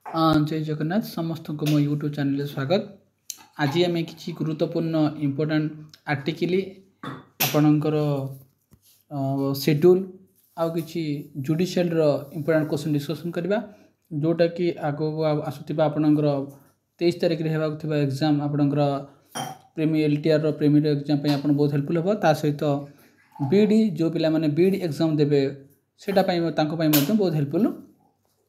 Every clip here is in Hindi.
जय जगन्नाथ समस्त को मो यूट्यूब चैनल स्वागत। आज आम कि गुरुत्वपूर्ण इम्पोर्टाट आर्टिकल आपणकर शेड्यूल आउ कि जुडिशियल इम्पोर्टाट क्वेश्चन डिस्कसन करवा जोटा कि आगो आसुवा आपणकर 23 तारिख में होगा एग्जाम आपणकर LTR प्रीमियर एग्जाम आप बहुत हेल्पफुल हम ता सहित बीडी जो पिला माने बीडी एग्जाम देवे सेटा बहुत हेल्पफुल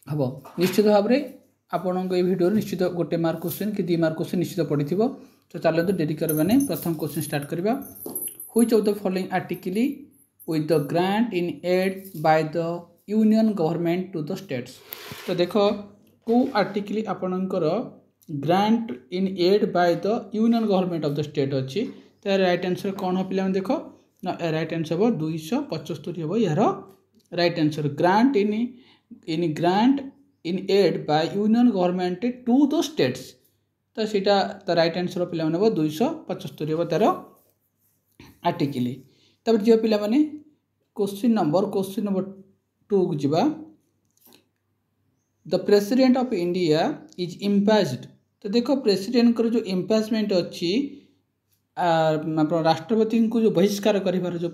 हम निश्चित भाव में आपण भिडियो निश्चित गोटे मार्क क्वेश्चन कि 2 मार्क क्वेश्चन निश्चित पड़ी थी। तो चलते डेरी कर प्रथम क्वेश्चन स्टार्ट करवा। Which of the following article with the grant in aid by the union government to the states. तो देख को आर्टिकल आपणकर grant in aid by the union government of the state अच्छी तो राइट आंसर कौन हो पिला देख ना राइट आंसर हम 275 हम यार right answer grant in grant in aid by union government to the states तो सीटा तो राइट आंसर पे 275 हम तार आर्टिकल। तब जो पिला माने क्वेश्चन नंबर 2 को जीवा। The president of India is impeached. तो देखो प्रेसिडेंट जो इम्पैचमेंट अच्छी राष्ट्रपति को जो बहिष्कार कर जो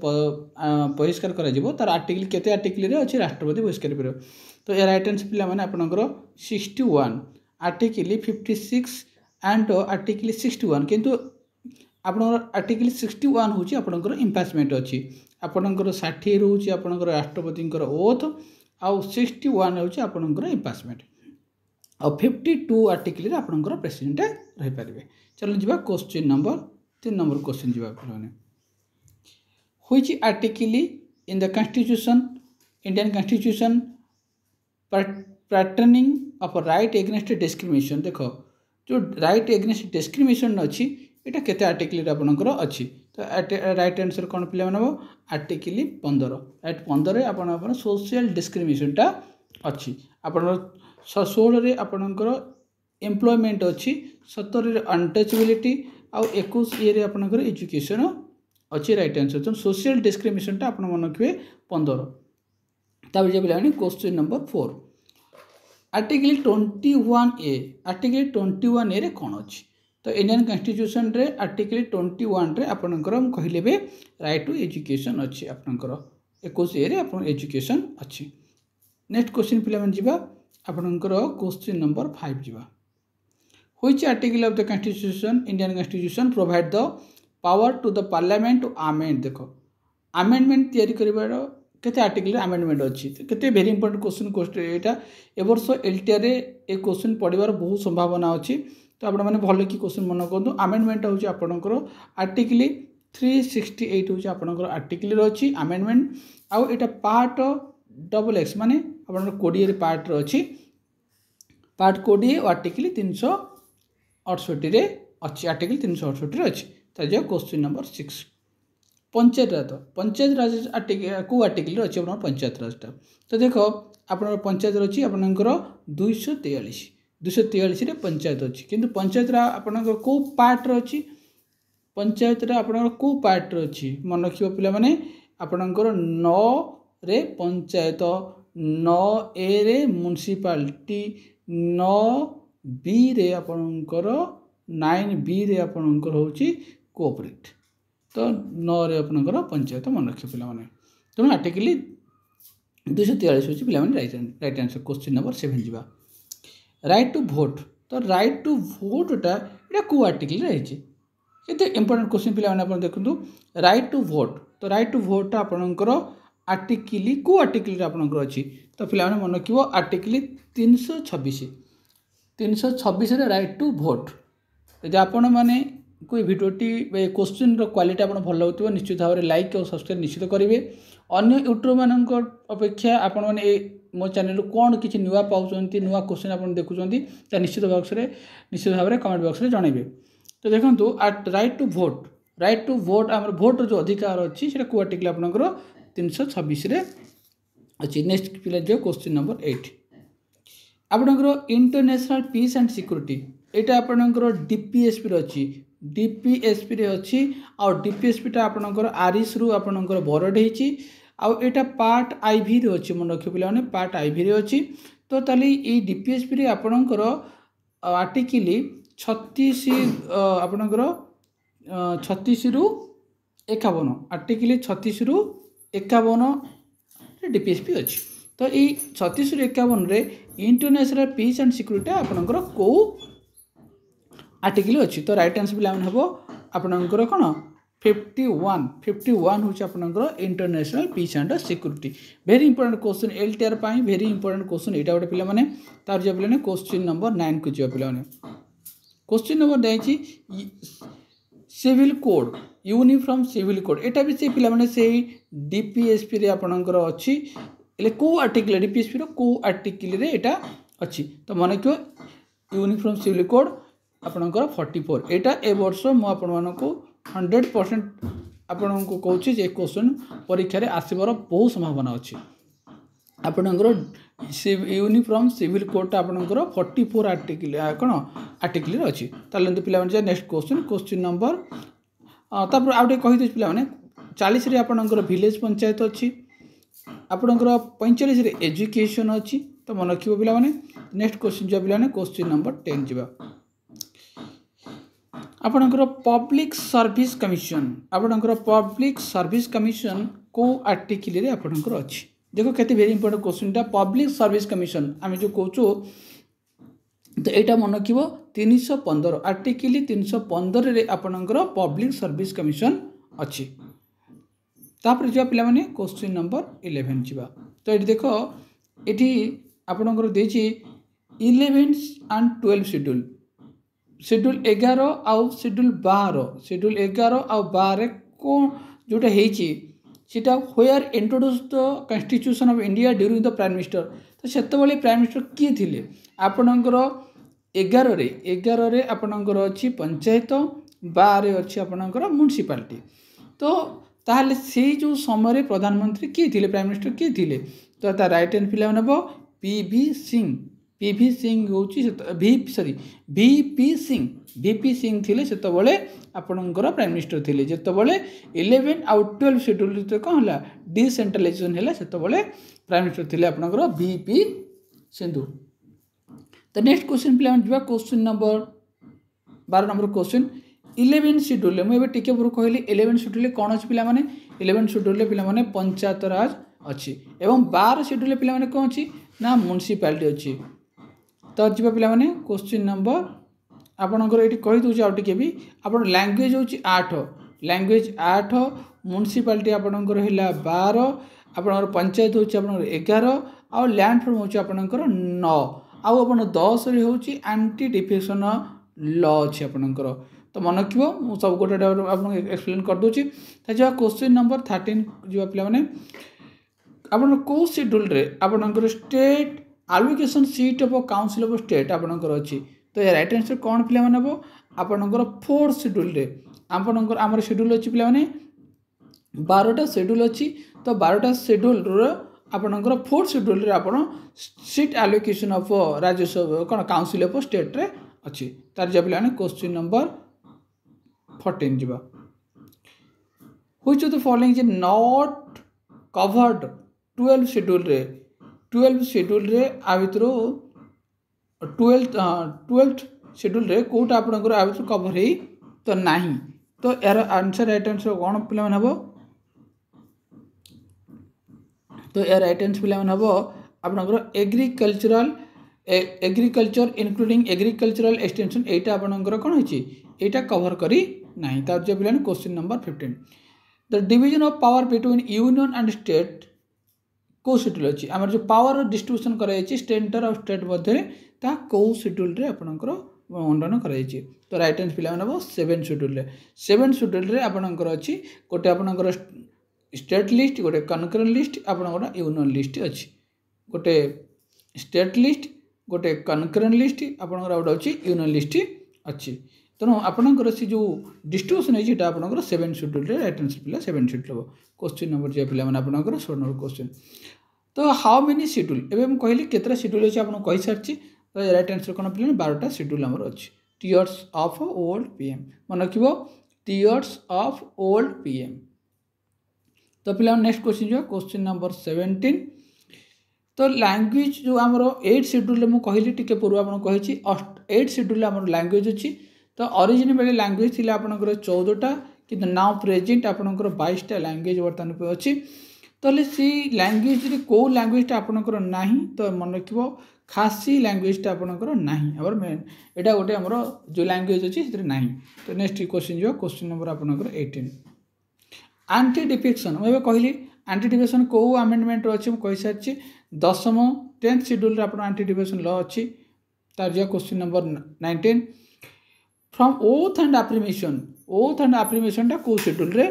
बहिष्कार कर आर्टिकल केते आर्टिकल अच्छी राष्ट्रपति बहिष्कार कर। तो ये राइट आंसर पिला माने आपनकर 61 आर्टिकल 56 एंड आर्टिकल 61 किंतु आपनकर आर्टिकल 61 होची आपनकर इम्पैचमेंट अच्छी आपनकर 60 रहउची आपनकर राष्ट्रपति ओथ आउ 61 होची आपनकर इम्पैचमेंट और 52 आर्टिकल आपनकर प्रेसिडेंट रही पारिबे। चलो जीवा क्वेश्चन नंबर 3 नंबर क्वेश्चन जीवा पिलाने। Which article in the constitution Indian constitution patterning of right against discrimination. देखो जो राइट एग्नेस्ट डिस्क्रिमिनेशन अच्छी यहाँ केते आर्टिकल आपनकर अच्छी तो राइट आंसर कौन पिला मानब आर्टिकल 15 राइट 15 आप सोशल डिस्क्रिमिनेशनटा अच्छी आपन 16 आपनकर एम्प्लॉयमेंट अच्छी 17 अनटचेबिलिटी आउ 21 ये आपनकर एजुकेशन अच्छी राइट आंसर। तो सोशल डिस्क्रिमिनेशनटा आप मन रखिए 15। तब जो पिला question number 4 article 21A article 21A रे कौन अच्छी तो इंडियन कॉन्स्टिट्यूशन रे आर्टिकल 21 रे आपनकर कहले बे राइट टू एजुकेशन अच्छी आपनकर 21A रे आपन एजुकेशन अच्छी। नेक्स्ट क्वेश्चन पिला मन जीवा आपनकर क्वेश्चन नंबर 5 जीवा। Which article of the constitution Indian constitution provide the power to the parliament to amend. देखो अमेंडमेंट तैयारी करिवार केते आर्टिकल अमेंडमेंट अच्छी केते वेरी इंपोर्टेंट क्वेश्चन यहाँ ए वर्ष LTR रे ए क्वेश्चन पढ़वार बहुत संभावना अच्छी तो आपण मैंने भल कि क्वेश्चन मन करूँ। अमेंडमेंट हूँ आपंकर आर्टिकल 368 हूँ आपंकर आर्टिकल अच्छी अमेंडमेंट आउ यहाँ पार्ट XX माने आप 20 पार्ट अच्छी पार्ट 20 और आर्टिकल 368 अच्छी आर्टिकल 368 अच्छी। तो जो क्वेश्चन नंबर 6 पंचायत राज आर्टिकल को आर्टिकल अच्छी आप पंचायत राजटा तो देख आप पंचायत अच्छी आपंकर 243 रे पंचायत अच्छी किंतु पंचायत आपंकर को पार्ट अच्छी पंचायत आपंकर को पार्ट अच्छी मन रखिए पिला माने आपंकर 9 रे पंचायत 9A रे म्युनिसिपालिटी 9B रे आपंकर 9B रे आपंकर होची कोऑपरेट तो 9 रे आपनकर पंचायत मन रखिए पिला माने। तेणु आर्टिकल 243 होची पिला माने राइट आंसर। क्वेश्चन नंबर 7 जीवा। राइट टू भोट तो राइट टू भोटा ये को आर्टिकल रही केते इंपोर्टेंट क्वेश्चन पिला माने अपन देखंतु राइट टू भोट तो राइट टू भोट आपनकर आर्टिकल को आर्टिकल आपनकर अच्छी तो पिला माने मन रखिबो आर्टिकल 326 रे राइट टू भोट। यदि आपण माने कोई भिडियोटी क्वेश्चन क्वालिटी आप भल लगुव निश्चित भाव में लाइक और सब्सक्राइब निश्चित करेंगे। अन्य यूट्यूब मान अपेक्षा आपण मैंने मो चैनल कौन किसी नुआ पाँच नुआ क्वेश्चन आप देखुं निश्चित भाव में कमेंट बॉक्स में जनइबे। तो देखो राइट टू भोट आम भोटर जो अधिकार अच्छी से को आर्टिकल आपंकर 326 अच्छी। नेक्स्ट पिला जो क्वेश्चन नंबर 8 आपंकर इंटरनेशनल पीस एंड सिक्योरिटी यहाँ आपंकर DPSP अच्छी DPSP रे अच्छी और DPSP टा आपनकर आरिस रु आपनकर बरड हेची आउ एटा पार्ट IV रे अच्छी मन रखियो पिला माने पार्ट IV रे अच्छी। तो ताली ये डीपीएसपी रे आपणकर आर्टिकल 36 आपणकर 36 रु 51 आर्टिकल 36 रु 51 डीपीएसपी अच्छी। तो ये 36 रु 51 रे इंटरनेशनल पीस एंड सिक्यूरीटी आपणकर को आर्टिकल अच्छी। तो राइट आंसर पे हम आपणकर कौन 51 हूँ आपणकर international peace and security. Very important question LTR very important question यहाँ गोटे पे तार जो पे क्वेश्चन नंबर 9 को जा पे question number 9 civil code uniform civil code एटा भी से पे से डीपीएसपी रे आपणकर अच्छी को आर्टिकल डीपीएसपी रो को आर्टिकल रे एटा अच्छी। तो मन क्यों यूनिफॉर्म सिविल कोड आपणकर 44 एटा ए वर्ष मु आपण मानकु 100% आपण को कहूँ जे क्वेश्चन परीक्षा रे आसबार बहुत संभावना अच्छी। आपणकर यूनिफॉर्म सिविल कोड आपणकर 44 आर्टिकल कौन आर्टिकल अच्छी। ताले पे नेक्स्ट क्वेश्चन नंबर तापर आउटे कही पे 40 रे आपणकर विलेज पंचायत अच्छी आपणकर 45 रे एजुकेशन अच्छी। तो मन रखियो पिला माने नेक्स्ट क्वेश्चन जो पिला क्वेश्चन नंबर 10 जीवा आपणकर पब्लिक सर्विस कमिशन आपणकर पब्लिक सर्विस कमिशन को आर्टिकल रे आपणकर अच्छी। देखो केते वेरी इंपोर्टेंट क्वेश्चन टा पब्लिक सर्विस कमिशन आम जो कहूँ तो यहाँ मन रखियो 315 आर्टिकल 315 रे आपणकर पब्लिक सर्विस कमिशन अच्छी। तापर जो पिला माने क्वेश्चन नंबर 11 जीवा। तो ये देख ये आपणकर देछि 11 एंड 12 शेड्यूल शेड्यूल 11 आउ शेड्यूल 11 आउ 12 को जोटा होती सीटा where introduce the constitution of India during the prime minister. तो सेतबले प्राइम मिनिस्टर किए थिले आपणकर 11 रे आपणकर अच्छी पंचायत 12 अच्छी आपणकर म्युनिसिपालिटी। तो ताहले से जो समय प्रधानमंत्री किए थिले प्राइम मिनिस्टर किए थिले तो ता राइट हैंड पिला नब पीवी सिंह होची वीपी सिंह थिले सेतबले आपणकर प्राइम मिनिस्टर थिले। जेतबले 11 आउ 12 शेड्यूल तो कौन है डिसेंट्रलाइजेशन है सेतबले प्राइम मिनिस्टर थिले आपणकर वीपी सिंधु। तो नेक्स्ट क्वेश्चन पे जा question number 12 number question 11 schedule मुझे टिके पूर्व कहली 11 शेड्यूल कौन अच्छी पिला माने 11 शेड्यूल पे पंचायत राज अच्छी एवं 12 शेड्यूल पे कौन अच्छी ना म्युनिसिपालिटी अच्छी। तो जी पे क्वेश्चन नंबर आपणकर ये कही दूसरे आउ टे भी आप लैंग्वेज हूँ 8 लैंग्वेज 8 म्युनिसिपालिटी आपणकर है 12 आपणकर पंचायत हूँ आप 11 आउ लैंड फॉर्म हूँ आपणकर 9 आउ आप 10 हूँ एंटी डिफेक्शन लॉ अच्छी आपणकर। तो मन रखियो मु सब गोटे आपको एक्सप्लेन कर दूची। जहाँ क्वेश्चन नंबर 13 जो पे आपन को शेड्यूल रे आपनकर state allocation seat of council of state आपनकर अच्छी। तो ये राइट आंसर कौन पे हे आपनकर 4th शेड्यूल रे आपनकर आमर शेड्यूल अच्छी पे 12टा शेड्यूल अच्छी। तो 12टा शेड्यूल आपनकर 4th शेड्यूल रे आपन सीट एलोकेशन ऑफ राज्यसभा कौन काउंसिल ऑफ स्टेट रे अच्छी। तार जब पे क्वेश्चन नंबर 14 जीवा which of the following is not covered 12 schedule रे 12 शेड्यूल रे आ भितर 12th शेड्यूल रे कोटा आपनकर आ भितर कवर हे तो नाही। तो यार आंसर राइट आंसर कौन पे हे तो यार राइट आंसर पे हे आपनकर एग्रीकल्चर इंक्लूडिंग एग्रीकल्चरल एक्सटेंशन एटा आपनकर कौन होची एटा कवर करी नाही। तार जो पे question number 15 the division of power between union and state को शेड्यूल अच्छी आम जो पावर डिस्ट्रीब्यूशन कराई सेंटर ऑफ स्टेट मध्य ता कौ शेड्यूल रे आपनकर मंडन कराई। तो राइट आंसर पिला नब 7 शेड्यूल रे 7 शेड्यूल रे आपनकर अच्छी गोटे आपनकर स्टेट लिस्ट गोटे कनकरेंट लिस्ट आपनकर यूनियन लिस्ट अच्छी गोटे स्टेट लिस्ट गोटे कनकरेंट लिस्ट आपनकर गोटे अच्छी यूनियन लिस्ट अच्छी। तेणु आपनकर से जो डिस्ट्रीब्यूशन है आपनकर 7 शेड्यूल रे राइट आंसर पिला 7 शेड्यूल हम। क्वेश्चन नंबर जो पिला आपनकर 16 नंबर क्वेश्चन तो हाउ मेनी शेड्यूल एवं कहली केतरा शेड्यूल अच्छे आपको कही सारी। तो राइट आंसर कौन पे 12टा शेड्यूल आमर अच्छी टीयर्स ऑफ ओल्ड पीएम मन रखियो टीयर्स ऑफ ओल्ड पीएम। तो पिला नेक्स्ट क्वेश्चन जो क्वेश्चन नंबर 17 तो लैंग्वेज जो आमर 8 शेड्यूल में कहली टी पूर्व आपको 8 शेड्यूल आम लैंग्वेज अच्छी। तो ओरिजिन बेले लैंग्वेज थी आपंकर 14टा कि नाउ प्रेजेंट आपंकर 22टा लैंग्वेज बर्तमान अच्छी। तो सी लैंग्वेज कौ लैंग्वेजटा आपंकर ना तो मन रखिए खासी लैंग्वेजटा आपंकर ना और मेन यहाँ गोटे आमर जो लैंग्वेज अच्छी से ना। तो नेक्स्ट क्वेश्चन जो क्वेश्चन नंबर आपंकर 18 एंटी डिफेक्शन मुझे कहली एंटी डिफेक्शन कौ आमेंडमेंट अच्छे मुझे सारी 10th 10th शेड्यूल आप एंटी डिफेक्शन लॉ अच्छी। तार जो question number 19 from oath and एप्रीमेशनटा कौ शेड्यूल रे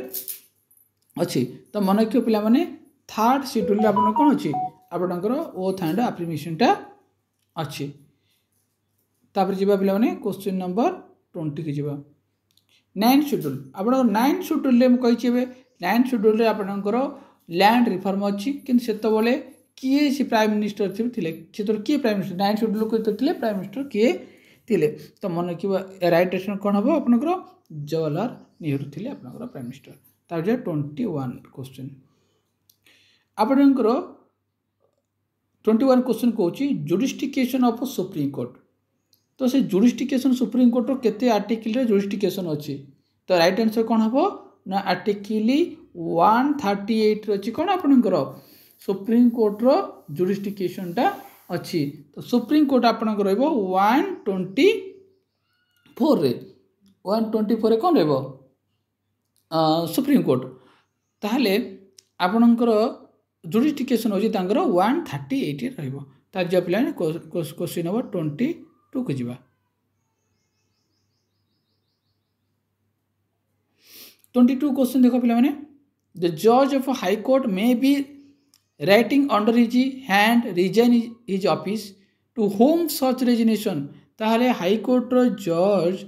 अच्छी। तो मन रखिए पिला माने 3rd शेड्यूल आप कौन अच्छी आपंकर ओथ एंड एप्रीमेशनटा अच्छी। तापर जी पिला माने क्वेश्चन नंबर 20 की जीवा 9th शेड्यूल आप 9th शेड्यूल मुझे 9th शेड्यूल आपंकर लैंड रिफॉर्म अच्छी कि से किए सी प्राइम मिनिस्टर थे किए प्राइम मिनिस्टर 9th शेड्यूल को प्राइम मिनिस्टर किए थे। तो मन रखिए राइट आंसर कौन हम आपंकर जवाहरलाल नेहरू थे आपंकर प्राइम मिनिस्टर। तार 21 क्वेश्चन आपंकर 21 क्वेश्चन कौन जुडिस्टिकेशन ऑफ सुप्रीम कोर्ट। तो से जुडिस्टिकेशन सुप्रीम कोर्ट केते आर्टिकल जुडिस्टिकेशन अच्छी। तो राइट आंसर कौन हम ना आर्टिकल 138 अच्छी कौन आपंकर सुप्रीम कोर्टर जुडिस्टिकेशनटा अच्छी। तो सुप्रीम कोर्ट आपंकर 124 रे 124 कौन सुप्रीम कोर्ट ताहले आपणकर जुडिस्टिकेशन होची 138 रहिबो। तार जो पिला क्वेश्चन नंबर 22 को जीवा 22 क्वेश्चन देखो पिला माने द जज of high court may be writing under his hand resign his office to whom such resignation. ताहले हाई कोर्ट रो जज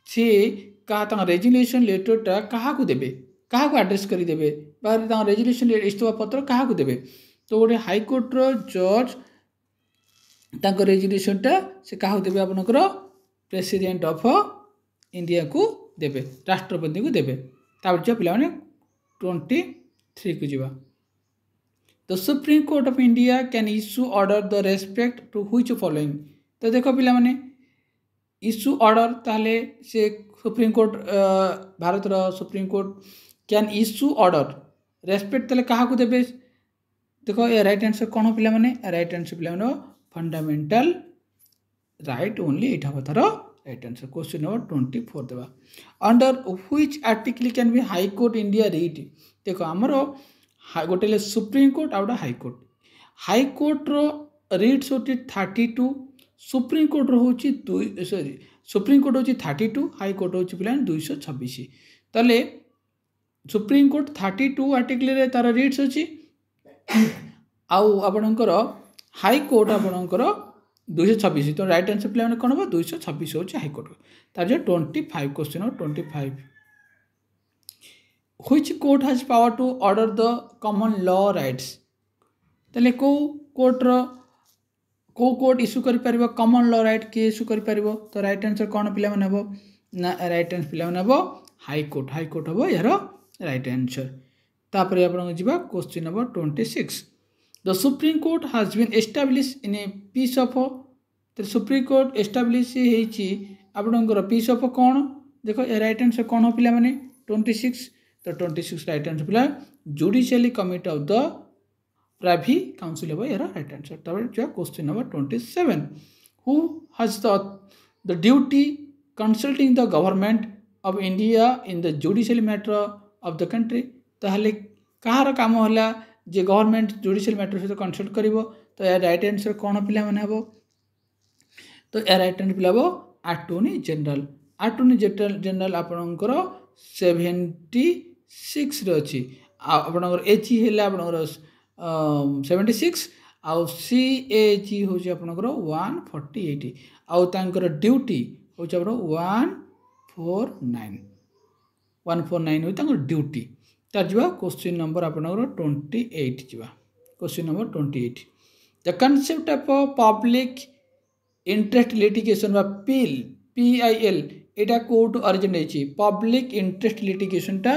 से का रेजिग्नेशन लेटरटा क्या देवे क्या आड्रेस करदेवे रेजिग्नेशन इस्तफा पत्र क्या देवे। तो गोटे हाईकोर्ट जज तक रेजिग्नेशनटा से क्या देवे आपनकर प्रेसिडेंट ऑफ इंडिया को देवे राष्ट्रपति को देवे। तापर जो पिला 23 को जीवा the Supreme Court of India can issue order the respect to which following. तो देखो पिला माने इश्यू ऑर्डर ताहले से Supreme Court Bharat Supreme Court can issue order respect ताले क्या देवे। देखो ये राइट आंसर कौन हो पिला माने राइट आंसर पिला माने फंडामेंटल राइट ओनली एटा हो तार राइट आंसर। क्वेश्चन नंबर 24 देवा under which article can be high court India read. देखो आमर गोटे सुप्रीम कोर्ट आ हाई कोर्ट। हाई कोर्ट रो रीड्स होती 32 सुप्रीम कोर्ट होची 2 सॉरी सुप्रीम कोर्ट होची 32 हाई कोर्ट होची पिला 226। ताले सुप्रीम कोर्ट 32 आर्टिकल रे तार रीड्स होची आउ आपणकर हाई कोर्ट आपणकर 226। तो राइट आंसर पिला कौन हम 226 होची हाई कोर्ट। तार जो 25 question 25 which court has power to order the common law rights. ताले को कोर्ट रो को कोर्ट इश्यू कर पारिबो कॉमन लॉ राइट के इश्यू कर पारिबो। तो राइट आंसर कौन पिला माने हबो ना राइट आंसर पिला माने हबो हाई कोर्ट हबो यार राइट आंसर। तापर आपन जिबा question number 26 the Supreme Court has been establish in a piece of. तो सुप्रीम कोर्ट एस्टैब्लिश हेची आपनकर पीस ऑफ कौन। देखो ये राइट आंसर कौन हो पिला माने 26। तो 26 राइट आंसर पिला judicially committee of the privy council हम यार राइट आंसर। तब जो question number 27 who has the duty consulting the government of India in the judicial matter of the country. ताहले कहार काम होला जे गवर्नमेंट जुडिशियल मैटर सहित कंसल्ट करिवो। तो यार राइट आंसर कौन पिला माने हबो। तो यार राइट आंसर पिला हबो अटॉर्नी जनरल। अटॉर्नी जनरल आपनकर 76 रे अछि आपनकर एच हेला आपनकर 76 आउ सी ए जी हूँ आपनकर 148 आउ तांकर ड्यूटी हूँ आप 149 हूँ तांकर ड्यूटी। तार जा क्वेश्चन नंबर आपनकर 28 जा question number 28 the concept of public interest litigation बा PIL एटा कोड ओरिजिनेट होती पब्लिक इंटरेस्ट लिटिगेशनटा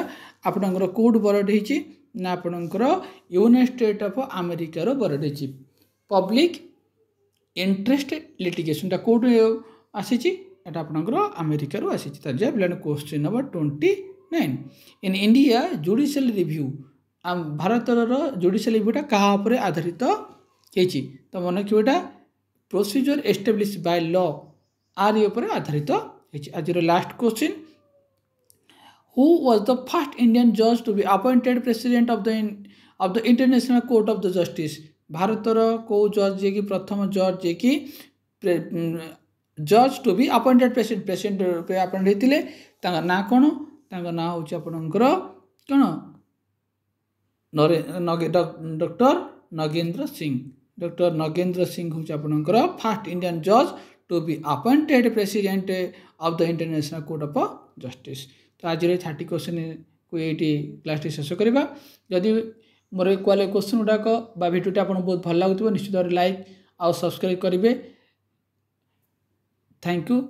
आपनकर कोड बरड होती ना आपनकर यूनाइटेड स्टेट ऑफ अमेरिका रो बरड होती पब्लिक इंटरेस्ट लिटिगेशन कौट आसी एटा आपनकर अमेरिका रू आसी question number 29 in India judicial review भारतर जुडिशियल रिव्यूटा क्या आधारित होती तो मन रखिएटा प्रोसीजर एस्टाब्लिश बाय लॉ आर ये आधारित होती आज last question who was the first Indian जज to be appointed president of the international court of the justice भारतर को जज जे कि प्रथम जज जे कि जज टू बी अपॉइंटेड प्रेसिडेंट रूपे अपॉइंट होते ना कौन ना हूँ आपणकर कौन डॉक्टर नगेंद्र सिंह हूँ आपणकर फर्स्ट इंडियन जज to be appointed president of the international court of Justice तो आज 30 क्वेश्चन को ये क्लास शेष करवा जदि मोर क्वाले क्वेश्चन गुड़ाक भिडियोटी आपको बहुत भल लगुव निश्चित भाव लाइक आउ सब्सक्राइब करेंगे थैंक यू।